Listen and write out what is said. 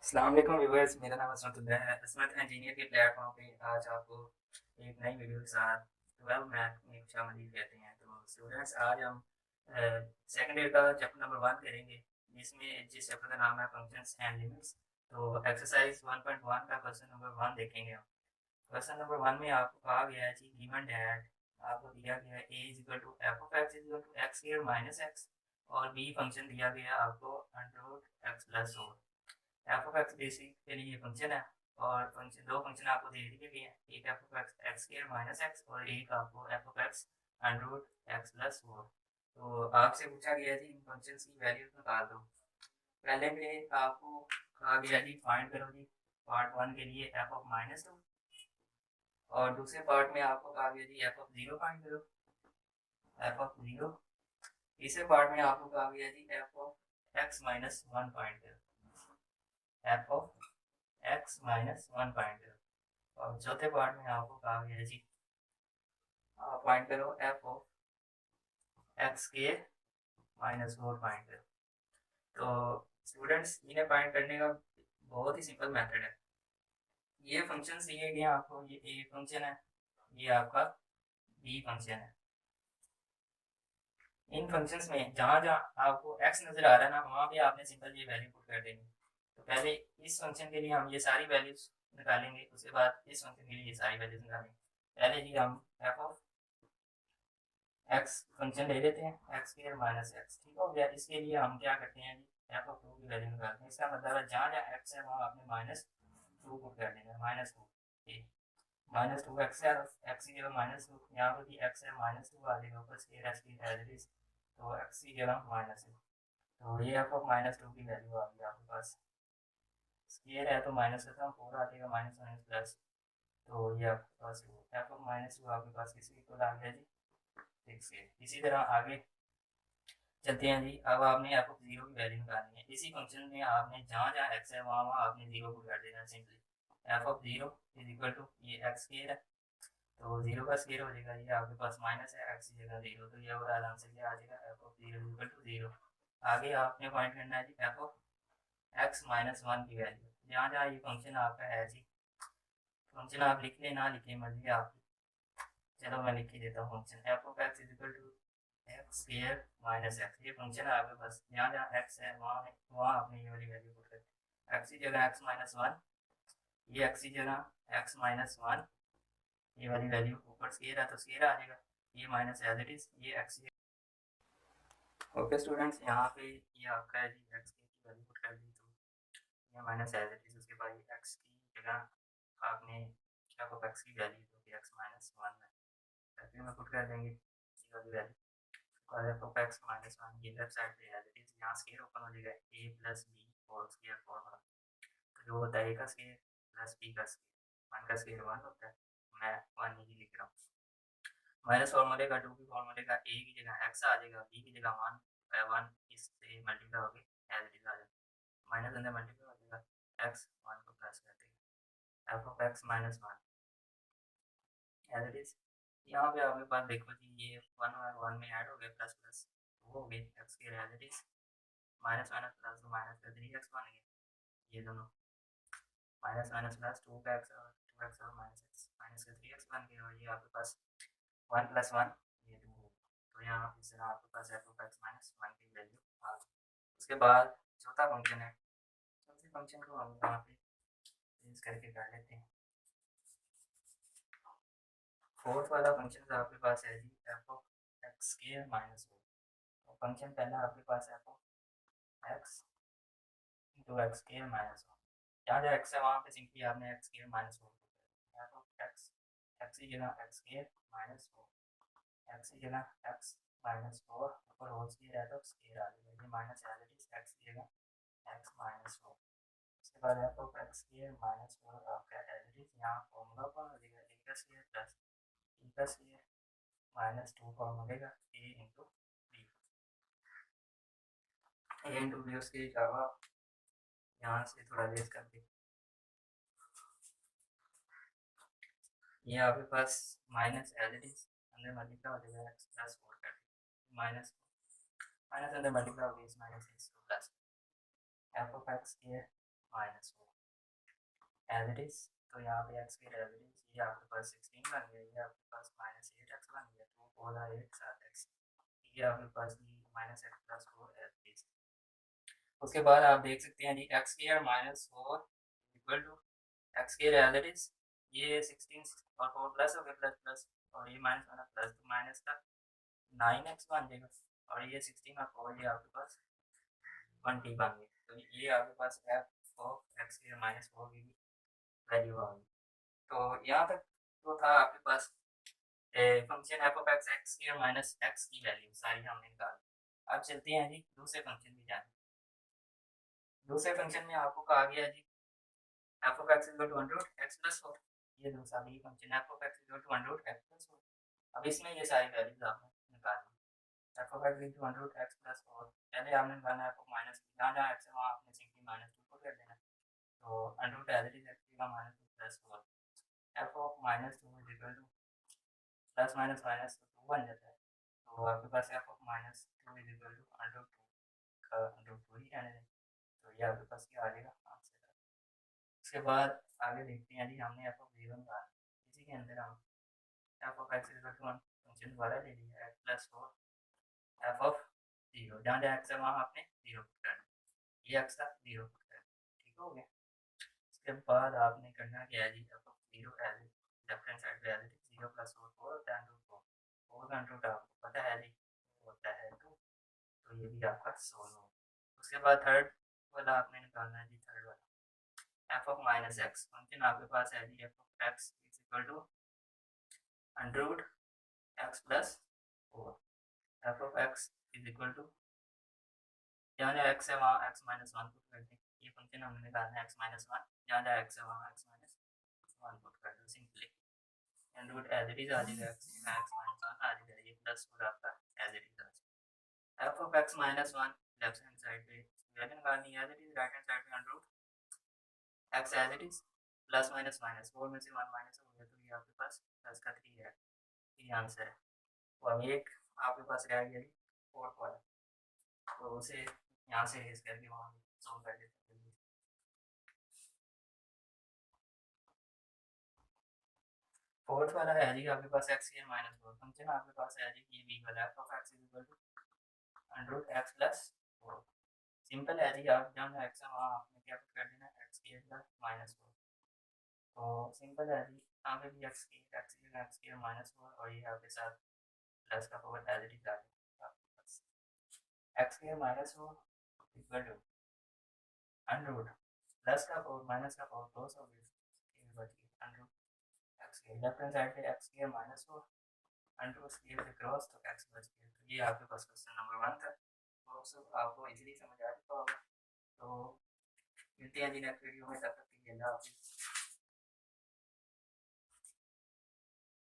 अस्सलाम वालेकुम व्यूअर्स, मेरा नाम असमत है। असमत इंजीनियर के प्लेटफॉर्म पे आज आपको एक नई वीडियो के साथ 12 मैथ में खुशामदीद कहते हैं। तो स्टूडेंट्स, आज हम सेकंड ईयर का चैप्टर नंबर 1 करेंगे, जिस चैप्टर का नाम है फंक्शंस एंड लिमिट्स। तो एक्सरसाइज 1.1 का क्वेश्चन नंबर 1 देखेंगे हम। क्वेश्चन नंबर 1 में आपको कहा गया है जी, गिवन डैट आपको दिया गया है a is equal to F of X is equal to X square minus X, और b फंक्शन दिया गया है आपको under root X plus four. F of X basically ये फंक्शन है, और फंक्शन दो फंक्शन आपको दे दिए गए हैं, एक F of X X square minus X और एक आपको F of X under root X plus four. तो आपसे पूछा गया जी इन फंक्शंस की वैल्यूज निकाल दो। पहले में आपको कहा गया जी फाइंड करो जी पार्ट 1 के लिए एफ ऑफ माइनस टू, और दूसरे पार्ट में आपको कहा गया जी एफ ऑफ जीरो फाइंड करो, एफ ऑफ जीरो। तीसरे पार्ट में आपको कहा गया जी F of X minus one find करो, F of X minus one find करो। और चौथे पार्ट में आपको कहा गया जी आप फाइंड करो एफ ऑफ एक्स के माइनस फोर फाइंड करो। तो स्टूडेंट्स, इन्हें फाइंड करने का बहुत ही सिंपल मेथड है। ये फंक्शन दिए गए हैं आपको, ये ए फंक्शन है, ये आपका बी फंक्शन है। इन फंक्शंस में जहाँ जहाँ आपको x नजर आ रहा है ना, वहाँ पे आपने सिंपल ये वैल्यू पुट कर देनी। तो पहले इस फंक्शन के लिए हम ये सारी वैल्यूज निकालेंगे, उसके बाद इस फंक्शन के लिए ये सारी वैल्यूज निकालेंगे। पहले जी हम एफ ऑफ एक्स फंक्शन ले लेते हैं, एक्स स्क्वायर माइनस एक्स, ठीक हो गया। इसके लिए हम क्या करते हैं जी, एफ ऑफ टू की वैल्यू निकालते हैं। इसका मतलब है जहाँ जहाँ एक्स है वहाँ आपने माइनस टू पुट कर देना है, minus two. Minus two x है, एक्स की जगह माइनस टू, यहाँ पर भी एक्स है माइनस टू आ जाएगा ऊपर, स्क्वायर एक्स की एज इट इज, तो एक्स की जगह माइनस है। तो ये एफ ऑफ माइनस टू की वैल्यू आ गई आपके पास। स्क्वायर है तो माइनस खत्म, फोर आ जाएगा, माइनस माइनस प्लस। तो ये आपके पास एफ ऑफ माइनस टू आपके पास किसी इक्वल आ गया जी सिक्स के। इसी तरह आगे चलते हैं जी। अब आपने एफ ऑफ जीरो की वैल्यू निकालनी है। इसी फंक्शन में आपने जहाँ जहाँ एक्स है वहाँ वहाँ आपने जीरो को कर देना है simply. F of zero is equal to ये एक्स स्क्वायर है, तो जीरो का स्क्वायर हो जाएगा, ये आपके पास माइनस है, एक्स की जगह जीरो, तो ये और आराम से क्या आ जाएगा, F of zero is equal to zero. आगे आपने फाइंड करना है जी F of X minus one की वैल्यू। जहाँ जहाँ ये फंक्शन आपका है जी, फंक्शन आप लिख ले ना लिखे मर्जी आपकी, चलो मैं लिख ही देता हूँ। Function F of X is equal to X square minus X, ये फंक्शन है आपके पास। जहाँ जहाँ एक्स है वहाँ वहाँ आपने ये वाली वैल्यू पुट कर, एक्स की जगह एक्स माइनस वन, ये एक्स की जगह एक्स माइनस वन, ये वाली वैल्यू ऊपर स्क्वायर है तो स्क्वायर आ जाएगा, ये माइनस एज इट इज ये एक्स। ओके स्टूडेंट्स, यहाँ पे ये आपका है जी एक्स की वैल्यू पुट कर दी, तो ये माइनस एज इट इज, उसके बाद एक्स की जगह आपने एफ ऑफ एक्स की वैल्यू जो कि एक्स माइनस वन है वैल्यू में पुट कर देंगे, ये वाली वैल्यू। और F of X minus one ये लेफ्ट साइड पे एज इट इज, यहाँ स्क्वायर ओपन हो जाएगा, A plus B whole square formula. तो जो होता है ए का स्क्वायर प्लस बी का स्क्वायर, वन का स्क्वायर वन होता है, मैं वन ही लिख रहा हूँ। माइनस फॉर्मूले का टू की फॉर्मूले का ए की जगह एक्स आ जाएगा, बी की जगह वन, वन इससे मल्टीप्लाई हो गई एज इट इज आ जाएगा, माइनस अंदर मल्टीप्लाई हो जाएगा, एक्स वन को प्लस कर देगा, F of X minus one as it is. यहाँ पे आपके पास देखो जी, ये वन और वन में ऐड हो गया, प्लस प्लस वो हो गई एक्स के as it is, minus minus plus तो माइनस का थ्री एक्स बन गया, ये दोनों माइनस माइनस प्लस टू का एक्स और टू एक्स और माइनस का थ्री एक्स बन गया, और ये आपके पास वन प्लस वन ये टू हो। तो यहाँ इस तरह आपके पास F of X minus one की वैल्यू आ गई। उसके बाद चौथा फंक्शन है, चौथे फंक्शन को हम यहाँ पे चेंज करके कर लेते हैं। फोर्थ वाला फंक्शन आपके पास है जी F of X square minus one. तो फंक्शन पहला आपके पास F of X into X square minus one, जहाँ जहाँ एक्स है वहाँ पे सिंपली आपने X square minus one, F of X X की जगह X square minus four, X की जगह एक्स माइनस फोर ऊपर होल स्क्वायर है तो स्क्वायर आ जाएगा, ये minus as it is X की जगह एक्स माइनस फोर। उसके बाद F of X square minus four आपका एज इट इज, यहाँ फॉर्मूला पर हो जाएगा ए का स्क्वायर प्लस बी का स्क्वायर माइनस टू फॉर्मूले का ए इंटू बी, ए इंटू बी। उसके अलावा यहाँ से थोड़ा लेस करके ये आपके पास माइनस एज इट इज अंदर मल्टीप्लाई हो जाएगा, एक्स प्लस फोर कर माइनस माइनस अंदर मल्टीप्लाई हो गई, इस minus X plus F of X square minus 4 as it is. तो यहाँ पे एक्स की एज इट इज, ये आपके पास 16 बन गया, ये आपके पास माइनस 8x बन गया, 2 4 8 7 एक्स, ये आपके पास minus X plus 4 as it is. उसके बाद आप देख सकते हैं जी X square minus 4 equal to X square as it is, ये 16 और 4 प्लस हो गया, प्लस प्लस, और ये माइनस बना प्लस, तो माइनस का 9x बन जाएगा, और ये 16 और 4 ये आपके पास 20 बन गए। तो ये आपके पास F of X square minus 4 की वैल्यू आ गई। तो यहाँ तक तो था आपके पास function F of X X square minus X की वैल्यू सारी हमने निकाली। अब चलते हैं जी दूसरे फंक्शन में जाने। दूसरे फंक्शन में आपको कहा गया जी F of X equal to under root X plus 4, ये दूसरा भी function F of X equal to under root X plus 4। अब इसमें ये सारी वैल्यूज आपने निकालनी। F of X equal to under root X plus 4, पहले आपने निकालना एफ ऑफ माइनस, जहाँ जहाँ एक्स है वहाँ आपने सिंपली माइनस 2 को कर देना। तो under root as it is X का minus 2 plus 4, F of minus 2 is equal to plus minus minus 2 बन जाता है। तो आपके पास F of minus 2 is equal to under root 2 का अंडर रूट 2 ही रहने दें। तो ये आपके पास क्या आ जाएगा आंसर। उसके बाद आगे देखते हैं जी हमने एफ ऑफ 0 निकाला, इसी के अंदर हम F of X equal to function दोबारा ले लिया एक्स प्लस 4 एफ ऑफ 0, जहाँ जहाँ एक्स है वहाँ आपने 0 पुट करना, ये एक्स का 0 पुट करना, ठीक हो गया। उसके बाद आपने करना क्या है जी F of 0 as left hand side पे as it is 0 plus 4 4 tan root 4, 4 का रूट आपको पता है जी होता है 2, तो ये भी आपका सोल्व हो। उसके बाद थर्ड वाला आपने निकालना है जी, थर्ड वाला F of minus X, function आपके पास है जी F of X is equal to under root X plus 4, F of X is equal to, जहाँ जहाँ एक्स है वहाँ एक्स माइनस 1 पुट कर दें, ये फंक्शन हमने निकालना है एक्स माइनस 1, जहाँ जहाँ एक्स है वहाँ एक्स माइनस 1 पुट कर दो simply, and root as it is आ जाएगा एक्स माइनस 1 आ जाएगा, ये प्लस 4 आपका एज इट इज आ जाएगा। F of X minus 1 left hand side पे वैल्यू निकालनी है as it is, right hand side पे under root X as it is, plus minus minus 4 में से 1 माइनस हो गया, तो ये आपके पास प्लस का 3 है, ये आंसर है। तो अब एक आपके पास रह गया फोर्थ वाला, तो उसे यहाँ से रेज करके वहाँ सॉल्व कर देते हैं। फोर्थ वाला है जी आपके पास एक्स स्क्वायर माइनस 4, फंक्शन आपके पास है जी ये बी वाला F of X is equal to under root X plus 4, simple है जी, आप जहाँ एक्स है वहाँ आपने क्या पुट कर देना एक्स स्क्वायर प्लस माइनस 4, तो सिंपल है जी, यहाँ पे भी एक्स स्क्वायर माइनस 4 और ये आपके साथ प्लस का पावर एज इट इज आ जाएगा आपके पास X square minus 4 equal to under root plus का पावर माइनस का पावर क्लोज हो गया, बच गया under root X square, left hand side पे X square minus 4 under root square से क्रॉस, तो एक्स बच गया। तो ये आपके पास क्वेश्चन नंबर 1 था, तो सब आपको इजीली समझ आ चुका होगा। तो मिलते हैं जी नेक्स्ट वीडियो में, तब तक के लिए अल्लाह हाफिज़।